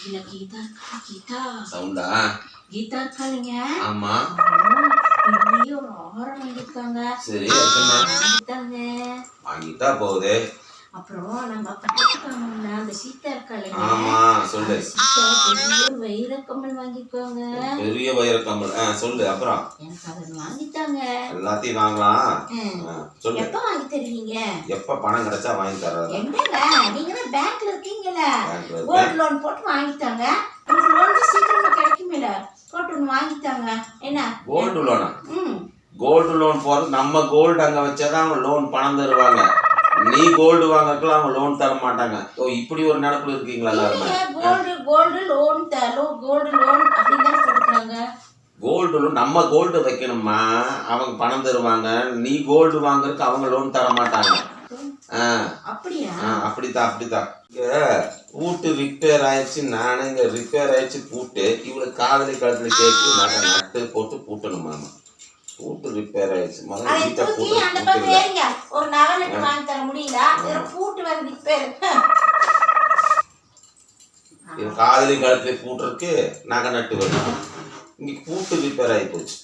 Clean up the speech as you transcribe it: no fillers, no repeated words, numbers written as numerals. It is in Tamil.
இல்ல கீதா கீதா சவுண்டா கீதா இருக்காளுங்க. ஆமா பெரிய ஒரு ஆரம் வாங்கியிருக்காங்க. சரி வாங்கிட்டாங்க. வாங்கிட்டா போகுது. அப்புறம் நம்ம பக்கத்துக்காம அந்த சீதா இருக்காளுங்க. ஆமா சொல்லு. சீதா பெரிய வைரக்கம்மல் வாங்கியிருக்காங்க. பெரிய வைரக்கம்மல் சொல்லு. அப்புறம் எனக்கு அதை வாங்கிட்டாங்க. எல்லாத்தையும் வாங்கலாம். சொல்லு. எப்ப வாங்கி தருவீங்க? எப்ப பணம் கிடைச்சா வாங்கி தர்றது. என்னங்க நீங்க தான் பேங்க்ல இருக்கீங்கல்ல, கோல்டு லோன் போட்டு வாங்கிட்டாங்க. உங்களுக்கு லோன் சீக்கிரமா கிடைக்குமேல, போட்டு ஒன்று வாங்கிட்டாங்க. என்ன கோல்டு லோனா? கோல்டு லோன் போறது நம்ம கோல்டு அங்க வச்சாதான் அவங்க லோன் பணம் தருவாங்க. நீ கோல்டு வாங்கறதுக்குலாம் அவங்க லோன் தர மாட்டாங்க. ஓ இப்படி ஒரு நினைப்புல இருக்கீங்களா எல்லாருமே? கோல்டு லோன் கோல்டு லோன் அப்படின்னு போட்டுக்கிறாங்க. கோல்டு லோன் நம்ம கோல்டு வைக்கணுமா, அவங்க பணம் தருவாங்க. நீ கோல்டு வாங்குறதுக்கு அவங்க லோன் தர மாட்டாங்க. அப்படியா? அப்படித்தான். பூட்டு ரிப்பேர் ஆயிடுச்சு. நானே இங்க ரிப்பேர் ஆயிடுச்சு பூட்டு. இவளுக்கு காதலி கழுத்துல கேட்டு நட்டு போட்டு பூட்டணுமா? பூட்டு ரிப்பேர் ஆயிடுச்சு. ஒரு நகை வாங்கி தர முடியல, பூட்டு வேற ரிப்பேர். காதலி கழுத்துல பூட்டுறதுக்கு நகை நட்டு வருது. இங்க பூட்டு ரிப்பேர் ஆகி போச்சு.